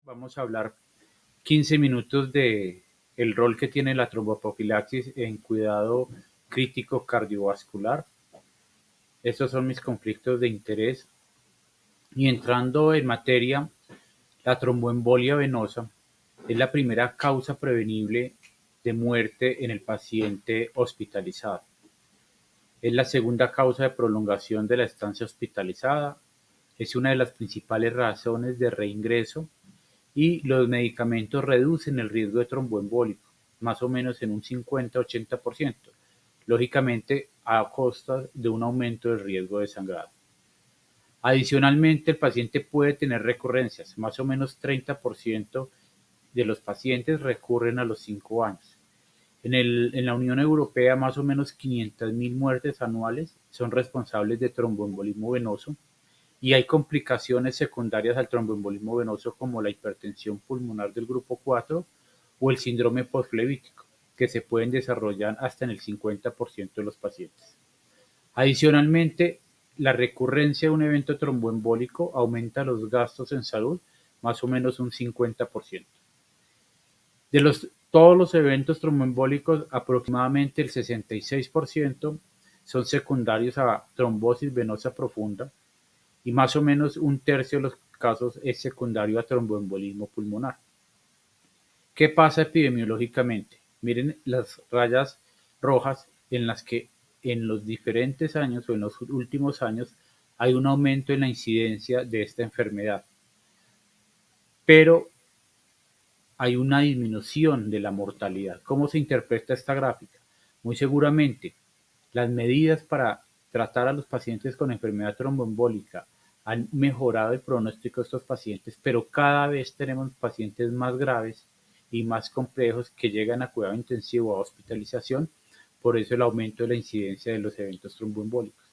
Vamos a hablar 15 minutos de el rol que tiene la tromboprofilaxis en cuidado crítico cardiovascular. Estos son mis conflictos de interés. Y entrando en materia, la tromboembolia venosa es la primera causa prevenible de muerte en el paciente hospitalizado. Es la segunda causa de prolongación de la estancia hospitalizada. Es una de las principales razones de reingreso y los medicamentos reducen el riesgo de tromboembólico, más o menos en un 50-80%, lógicamente a costa de un aumento del riesgo de sangrado. Adicionalmente, el paciente puede tener recurrencias, más o menos 30% de los pacientes recurren a los 5 años. En la Unión Europea, más o menos 500.000 muertes anuales son responsables de tromboembolismo venoso y hay complicaciones secundarias al tromboembolismo venoso como la hipertensión pulmonar del grupo 4 o el síndrome posflevítico, que se pueden desarrollar hasta en el 50% de los pacientes. Adicionalmente, la recurrencia de un evento tromboembólico aumenta los gastos en salud más o menos un 50%. Todos los eventos tromboembólicos, aproximadamente el 66% son secundarios a trombosis venosa profunda y más o menos un tercio de los casos es secundario a tromboembolismo pulmonar. ¿Qué pasa epidemiológicamente? Miren las rayas rojas en las que en los diferentes años o en los últimos años hay un aumento en la incidencia de esta enfermedad, pero hay una disminución de la mortalidad. ¿Cómo se interpreta esta gráfica? Muy seguramente las medidas para tratar a los pacientes con enfermedad tromboembólica han mejorado el pronóstico de estos pacientes, pero cada vez tenemos pacientes más graves y más complejos que llegan a cuidado intensivo o a hospitalización, por eso el aumento de la incidencia de los eventos tromboembólicos.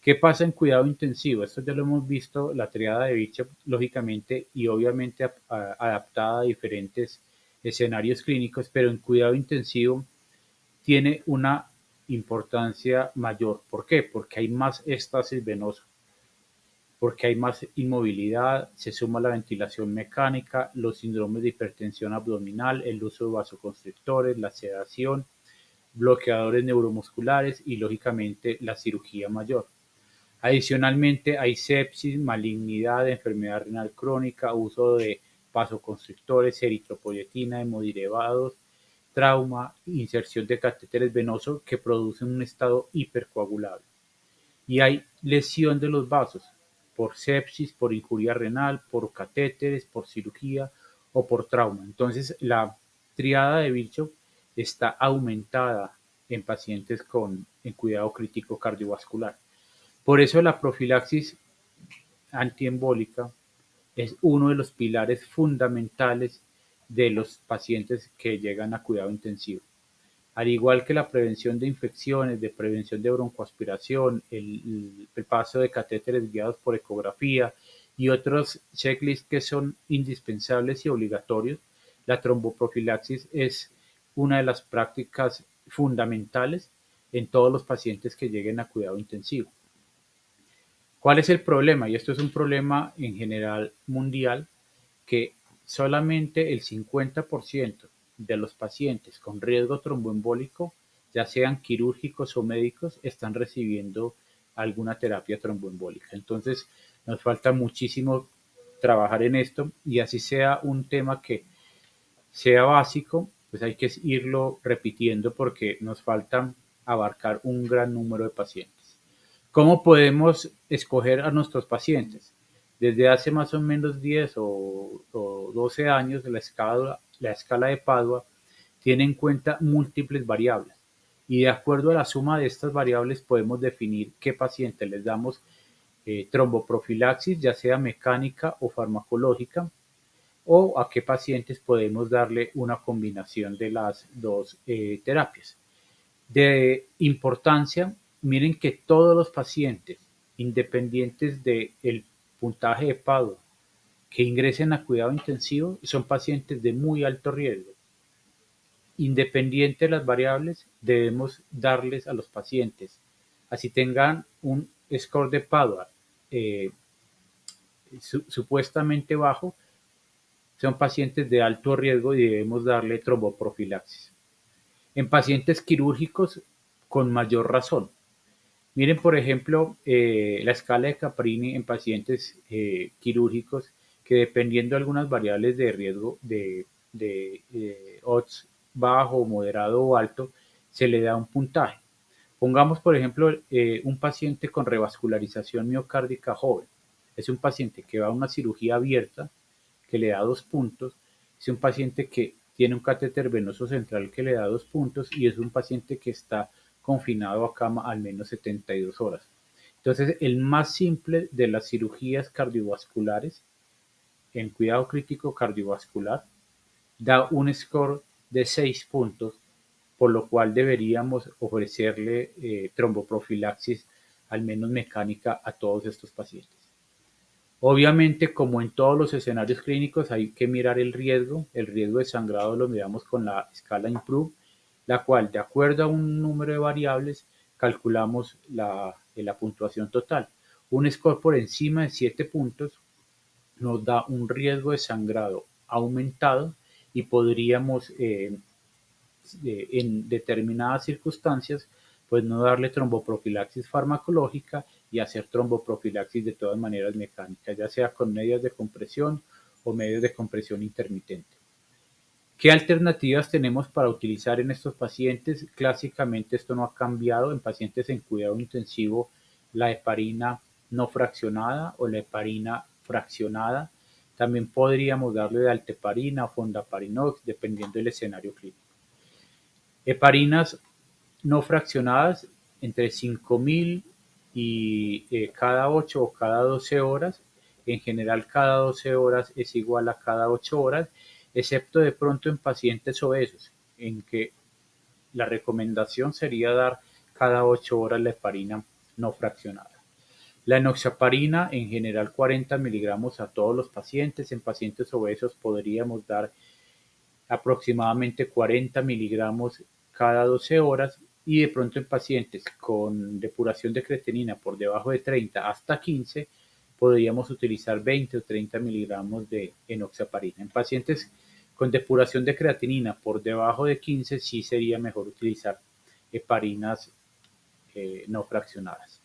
¿Qué pasa en cuidado intensivo? Esto ya lo hemos visto, la triada de Bishop, lógicamente y obviamente adaptada a diferentes escenarios clínicos, pero en cuidado intensivo tiene una importancia mayor. ¿Por qué? Porque hay más éstasis venosa, porque hay más inmovilidad, se suma la ventilación mecánica, los síndromes de hipertensión abdominal, el uso de vasoconstrictores, la sedación, bloqueadores neuromusculares y lógicamente la cirugía mayor. Adicionalmente, hay sepsis, malignidad, enfermedad renal crónica, uso de vasoconstrictores, eritropoyetina, hemoderivados, trauma, inserción de catéteres venosos que producen un estado hipercoagulable. Y hay lesión de los vasos por sepsis, por injuria renal, por catéteres, por cirugía o por trauma. Entonces, la triada de Virchow está aumentada en pacientes en cuidado crítico cardiovascular. Por eso la profilaxis antiembólica es uno de los pilares fundamentales de los pacientes que llegan a cuidado intensivo. Al igual que la prevención de infecciones, de prevención de broncoaspiración, el paso de catéteres guiados por ecografía y otros checklists que son indispensables y obligatorios, la tromboprofilaxis es una de las prácticas fundamentales en todos los pacientes que lleguen a cuidado intensivo. ¿Cuál es el problema? Y esto es un problema en general mundial, que solamente el 50% de los pacientes con riesgo tromboembólico, ya sean quirúrgicos o médicos, están recibiendo alguna terapia tromboembólica. Entonces, nos falta muchísimo trabajar en esto y así sea un tema que sea básico, pues hay que irlo repitiendo porque nos falta abarcar un gran número de pacientes. ¿Cómo podemos escoger a nuestros pacientes? Desde hace más o menos 10 o 12 años, la escala de Padua tiene en cuenta múltiples variables y de acuerdo a la suma de estas variables podemos definir qué paciente les damos tromboprofilaxis, ya sea mecánica o farmacológica, o a qué pacientes podemos darle una combinación de las dos terapias. De importancia, miren que todos los pacientes, independientes del puntaje de Padua, que ingresen a cuidado intensivo, son pacientes de muy alto riesgo. Independiente de las variables, debemos darles a los pacientes, así tengan un score de Padua supuestamente bajo, son pacientes de alto riesgo y debemos darle tromboprofilaxis. En pacientes quirúrgicos, con mayor razón. Miren, por ejemplo, la escala de Caprini en pacientes quirúrgicos, que dependiendo de algunas variables de riesgo de odds bajo, moderado o alto, se le da un puntaje. Pongamos, por ejemplo, un paciente con revascularización miocárdica joven. Es un paciente que va a una cirugía abierta que le da 2 puntos. Es un paciente que tiene un catéter venoso central que le da 2 puntos y es un paciente que está confinado a cama al menos 72 horas. Entonces, el más simple de las cirugías cardiovasculares en cuidado crítico cardiovascular da un score de 6 puntos, por lo cual deberíamos ofrecerle tromboprofilaxis, al menos mecánica, a todos estos pacientes. Obviamente, como en todos los escenarios clínicos, hay que mirar el riesgo. El riesgo de sangrado lo miramos con la escala IMPROVE, la cual, de acuerdo a un número de variables, calculamos la puntuación total. Un score por encima de 7 puntos nos da un riesgo de sangrado aumentado y podríamos, en determinadas circunstancias, pues no darle tromboprofilaxis farmacológica y hacer tromboprofilaxis de todas maneras mecánicas, ya sea con medios de compresión o medios de compresión intermitente. ¿Qué alternativas tenemos para utilizar en estos pacientes? Clásicamente esto no ha cambiado. En pacientes en cuidado intensivo, la heparina no fraccionada o la heparina fraccionada. También podríamos darle de alteparina o fondaparinox, dependiendo del escenario clínico. Heparinas no fraccionadas entre 5.000 y cada 8 o cada 12 horas. En general, cada 12 horas es igual a cada 8 horas, excepto de pronto en pacientes obesos, en que la recomendación sería dar cada 8 horas la heparina no fraccionada. La enoxaparina, en general 40 miligramos a todos los pacientes. En pacientes obesos podríamos dar aproximadamente 40 miligramos cada 12 horas, y de pronto en pacientes con depuración de creatinina por debajo de 30 hasta 15 podríamos utilizar 20 o 30 miligramos de enoxaparina. En pacientes con depuración de creatinina por debajo de 15 sí sería mejor utilizar heparinas no fraccionadas.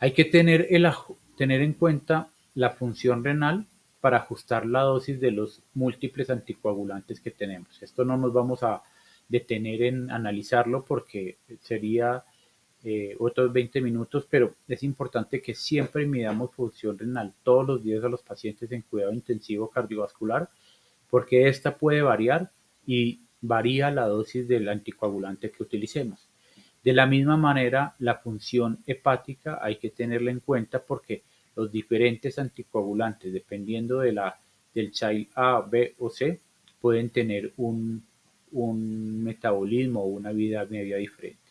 Hay que tener en cuenta la función renal para ajustar la dosis de los múltiples anticoagulantes que tenemos. Esto no nos vamos a detener en analizarlo porque sería otros 20 minutos, pero es importante que siempre midamos función renal todos los días a los pacientes en cuidado intensivo cardiovascular, porque esta puede variar y varía la dosis del anticoagulante que utilicemos. De la misma manera, la función hepática hay que tenerla en cuenta porque los diferentes anticoagulantes, dependiendo del child A, B o C, pueden tener un metabolismo o una vida media diferente.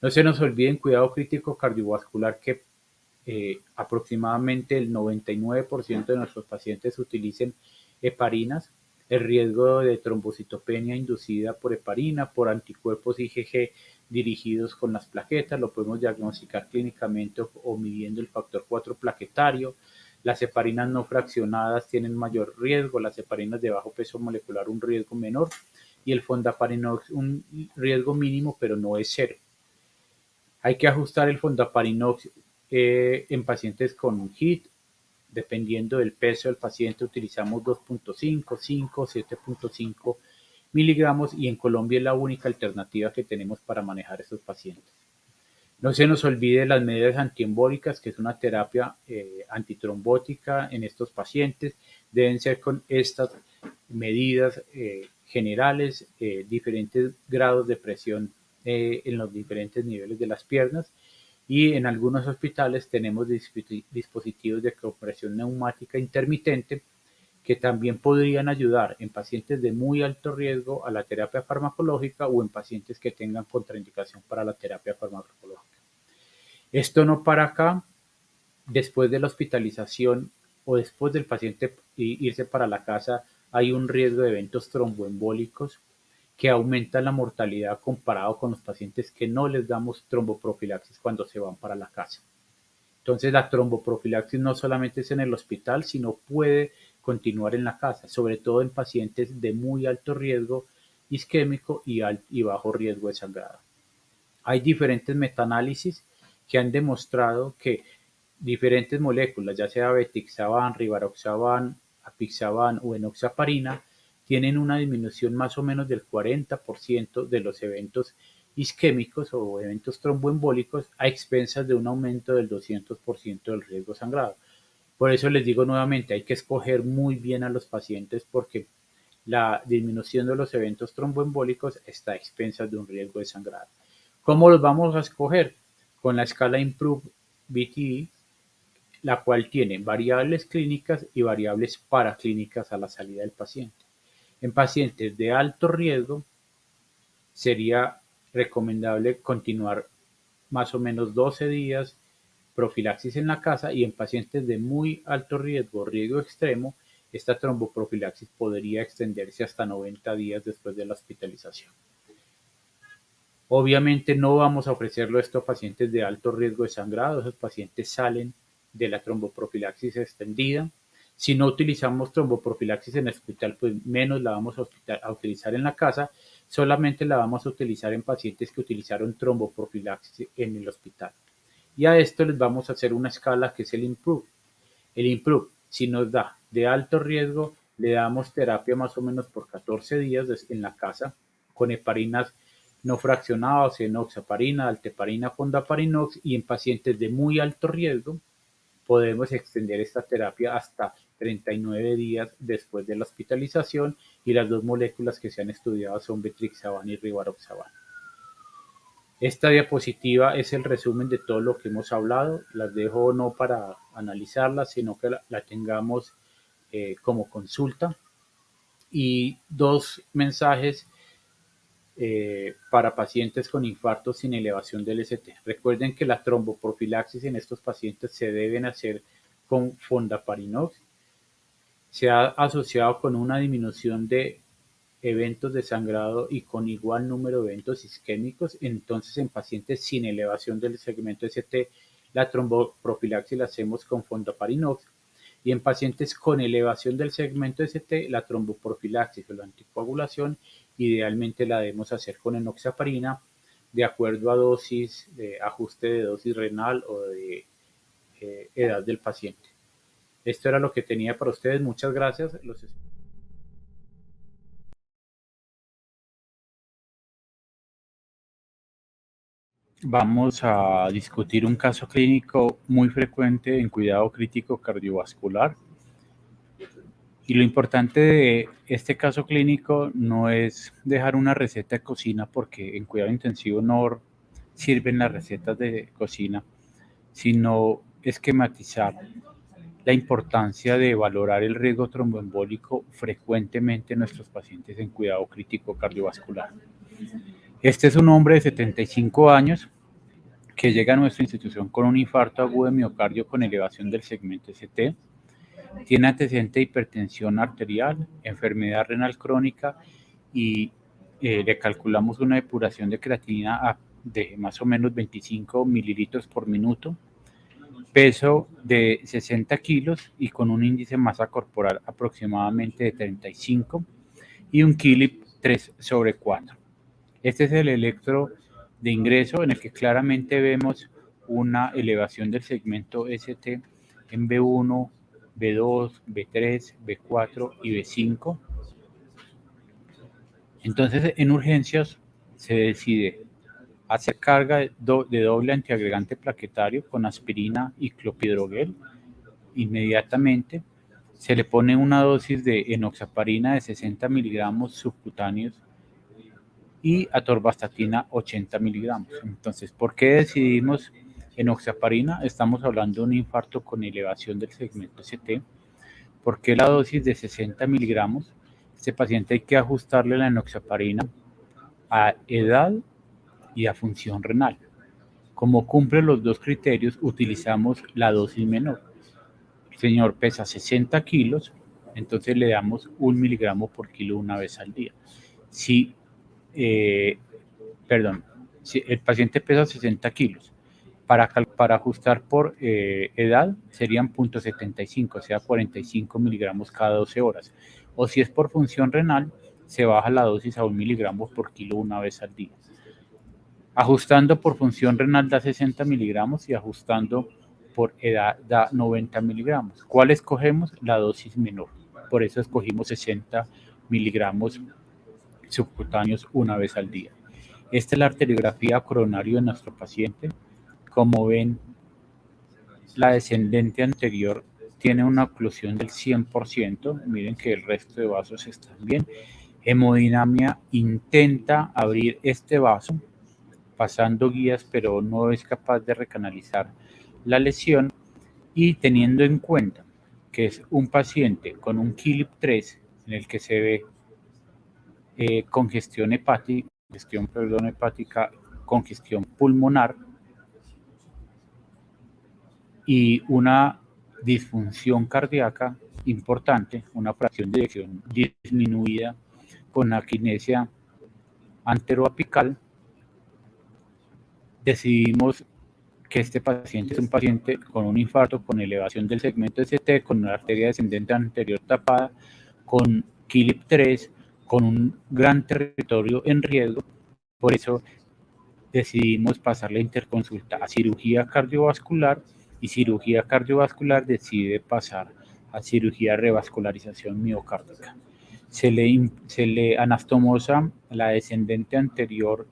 No se nos olvide en cuidado crítico cardiovascular que aproximadamente el 99% de nuestros pacientes utilicen heparinas. El riesgo de trombocitopenia inducida por heparina, por anticuerpos IgG dirigidos con las plaquetas, lo podemos diagnosticar clínicamente o midiendo el factor 4 plaquetario. Las heparinas no fraccionadas tienen mayor riesgo, las heparinas de bajo peso molecular un riesgo menor y el fondaparinox un riesgo mínimo, pero no es cero. Hay que ajustar el fondaparinox en pacientes con HIT. Dependiendo del peso del paciente utilizamos 2.5, 5, 7.5 miligramos, y en Colombia es la única alternativa que tenemos para manejar estos pacientes. No se nos olvide las medidas antiembólicas, que es una terapia antitrombótica en estos pacientes. Deben ser con estas medidas generales, diferentes grados de presión en los diferentes niveles de las piernas, y en algunos hospitales tenemos dispositivos de compresión neumática intermitente que también podrían ayudar en pacientes de muy alto riesgo a la terapia farmacológica o en pacientes que tengan contraindicación para la terapia farmacológica. Esto no para acá. Después de la hospitalización o después del paciente irse para la casa, hay un riesgo de eventos tromboembólicos que aumentan la mortalidad comparado con los pacientes que no les damos tromboprofilaxis cuando se van para la casa. Entonces, la tromboprofilaxis no solamente es en el hospital, sino puede continuar en la casa, sobre todo en pacientes de muy alto riesgo isquémico y bajo riesgo de sangrado. Hay diferentes metaanálisis que han demostrado que diferentes moléculas, ya sea betixaban, rivaroxaban, apixaban o enoxaparina, tienen una disminución más o menos del 40% de los eventos isquémicos o eventos tromboembólicos a expensas de un aumento del 200% del riesgo sangrado. Por eso les digo nuevamente, hay que escoger muy bien a los pacientes porque la disminución de los eventos tromboembólicos está a expensas de un riesgo de sangrado. ¿Cómo los vamos a escoger? Con la escala Improve-BTI, la cual tiene variables clínicas y variables paraclínicas a la salida del paciente. En pacientes de alto riesgo sería recomendable continuar más o menos 12 días profilaxis en la casa, y en pacientes de muy alto riesgo, riesgo extremo, esta tromboprofilaxis podría extenderse hasta 90 días después de la hospitalización. Obviamente no vamos a ofrecerlo esto a pacientes de alto riesgo de sangrado, esos pacientes salen de la tromboprofilaxis extendida. Si no utilizamos tromboprofilaxis en el hospital, pues menos la vamos a utilizar en la casa, solamente la vamos a utilizar en pacientes que utilizaron tromboprofilaxis en el hospital. Y a esto les vamos a hacer una escala que es el Improve. El Improve, si nos da de alto riesgo, le damos terapia más o menos por 14 días en la casa con heparinas no fraccionadas, enoxaparina, alteparina, fondaparinox, y en pacientes de muy alto riesgo podemos extender esta terapia hasta 39 días después de la hospitalización, y las dos moléculas que se han estudiado son betrixaban y rivaroxaban. Esta diapositiva es el resumen de todo lo que hemos hablado. Las dejo no para analizarlas, sino que la tengamos como consulta. Y dos mensajes para pacientes con infarto sin elevación del ST. Recuerden que la tromboprofilaxis en estos pacientes se deben hacer con fondaparinox. Se ha asociado con una disminución de eventos de sangrado y con igual número de eventos isquémicos. Entonces, en pacientes sin elevación del segmento ST, la tromboprofilaxis la hacemos con fondaparinox, y en pacientes con elevación del segmento ST, la tromboprofilaxis o la anticoagulación idealmente la debemos hacer con enoxaparina de acuerdo a dosis, de ajuste de dosis renal o de edad del paciente. Esto era lo que tenía para ustedes. Muchas gracias. Vamos a discutir un caso clínico muy frecuente en cuidado crítico cardiovascular. Y lo importante de este caso clínico no es dejar una receta de cocina, porque en cuidado intensivo no sirven las recetas de cocina, sino esquematizar la importancia de valorar el riesgo tromboembólico frecuentemente en nuestros pacientes en cuidado crítico cardiovascular. Este es un hombre de 75 años que llega a nuestra institución con un infarto agudo de miocardio con elevación del segmento ST. Tiene antecedente de hipertensión arterial, enfermedad renal crónica, y le calculamos una depuración de creatinina de más o menos 25 mililitros por minuto, peso de 60 kilos y con un índice de masa corporal aproximadamente de 35 y un KILIP 3/4. Este es el electro de ingreso en el que claramente vemos una elevación del segmento ST en B1, B2, B3, B4 y B5. Entonces, en urgencias se decide hacer carga de doble antiagregante plaquetario con aspirina y clopidogrel. Inmediatamente se le pone una dosis de enoxaparina de 60 miligramos subcutáneos y atorvastatina 80 miligramos. Entonces, ¿por qué decidimos enoxaparina? Estamos hablando de un infarto con elevación del segmento ST. ¿Por qué la dosis de 60 miligramos? Este paciente hay que ajustarle la enoxaparina a edad y a función renal. Como cumple los dos criterios, utilizamos la dosis menor. El señor pesa 60 kilos, entonces le damos 1 miligramo por kilo una vez al día. Si el paciente pesa 60 kilos Para ajustar por edad serían 0.75, o sea, 45 miligramos cada 12 horas. O si es por función renal, se baja la dosis a 1 miligramo por kilo una vez al día. Ajustando por función renal da 60 miligramos y ajustando por edad da 90 miligramos. ¿Cuál escogemos? La dosis menor. Por eso escogimos 60 miligramos subcutáneos una vez al día. Esta es la arteriografía coronaria de nuestro paciente. Como ven, la descendente anterior tiene una oclusión del 100%. Miren que el resto de vasos están bien. Hemodinamia intenta abrir este vaso pasando guías, pero no es capaz de recanalizar la lesión, y teniendo en cuenta que es un paciente con un KILIP 3 en el que se ve congestión hepática, congestión pulmonar y una disfunción cardíaca importante, una fracción de eyección disminuida con aquinesia anteroapical, decidimos que este paciente es un paciente con un infarto, con elevación del segmento ST, con una arteria descendente anterior tapada, con KILIP 3, con un gran territorio en riesgo. Por eso decidimos pasar la interconsulta a cirugía cardiovascular, y cirugía cardiovascular decide pasar a cirugía de revascularización miocárdica. Se le anastomosa la descendente anterior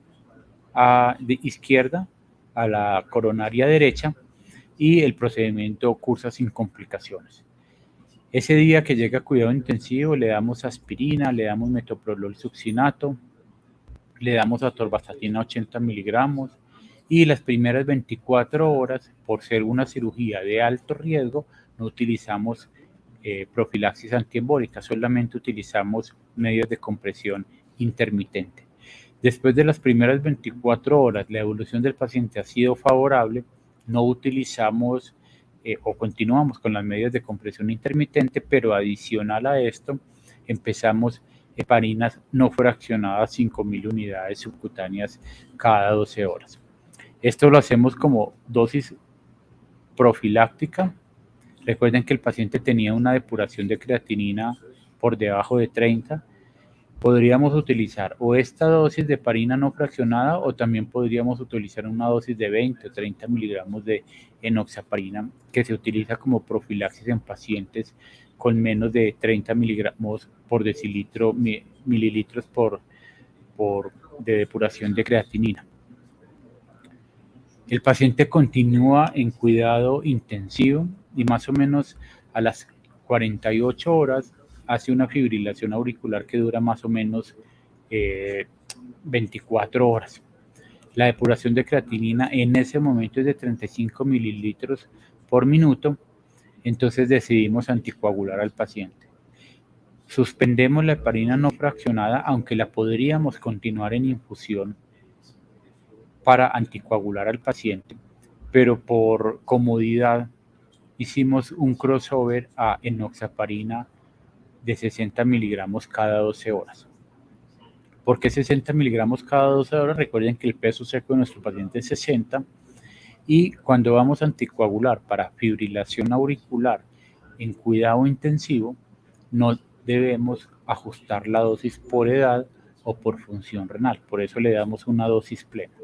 de izquierda a la coronaria derecha, y el procedimiento cursa sin complicaciones. Ese día que llega a cuidado intensivo le damos aspirina, le damos metoprolol succinato, le damos atorvastatina 80 miligramos, y las primeras 24 horas, por ser una cirugía de alto riesgo, no utilizamos profilaxis antiembólica, solamente utilizamos medios de compresión intermitente. Después de las primeras 24 horas, la evolución del paciente ha sido favorable, no utilizamos o continuamos con las medidas de compresión intermitente, pero adicional a esto, empezamos heparinas no fraccionadas 5.000 unidades subcutáneas cada 12 horas. Esto lo hacemos como dosis profiláctica. Recuerden que el paciente tenía una depuración de creatinina por debajo de 30. Podríamos utilizar o esta dosis de heparina no fraccionada, o también podríamos utilizar una dosis de 20 o 30 miligramos de enoxaparina, que se utiliza como profilaxis en pacientes con menos de 30 miligramos por decilitro, mililitros de depuración de creatinina. El paciente continúa en cuidado intensivo y más o menos a las 48 horas hace una fibrilación auricular que dura más o menos 24 horas. La depuración de creatinina en ese momento es de 35 mililitros por minuto, entonces decidimos anticoagular al paciente. Suspendemos la heparina no fraccionada, aunque la podríamos continuar en infusión para anticoagular al paciente, pero por comodidad hicimos un crossover a enoxaparina de 60 miligramos cada 12 horas. ¿Por qué 60 miligramos cada 12 horas? Recuerden que el peso seco de nuestro paciente es 60, y cuando vamos a anticoagular para fibrilación auricular en cuidado intensivo, no debemos ajustar la dosis por edad o por función renal, por eso le damos una dosis plena.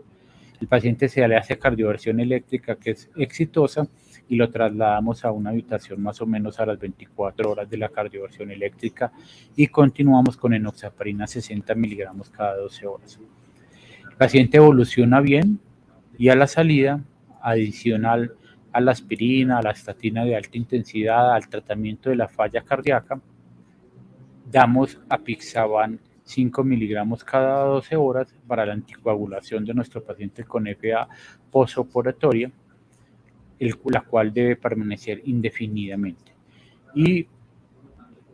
El paciente se le hace cardioversión eléctrica, que es exitosa, y lo trasladamos a una habitación más o menos a las 24 horas de la cardioversión eléctrica, y continuamos con enoxaparina 60 miligramos cada 12 horas. El paciente evoluciona bien, y a la salida, adicional a la aspirina, a la estatina de alta intensidad, al tratamiento de la falla cardíaca, damos apixaban 5 miligramos cada 12 horas para la anticoagulación de nuestro paciente con FA postoperatoria, la cual debe permanecer indefinidamente. Y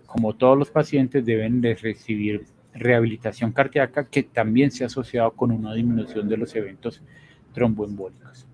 como todos los pacientes deben de recibir rehabilitación cardíaca, que también se ha asociado con una disminución de los eventos tromboembólicos.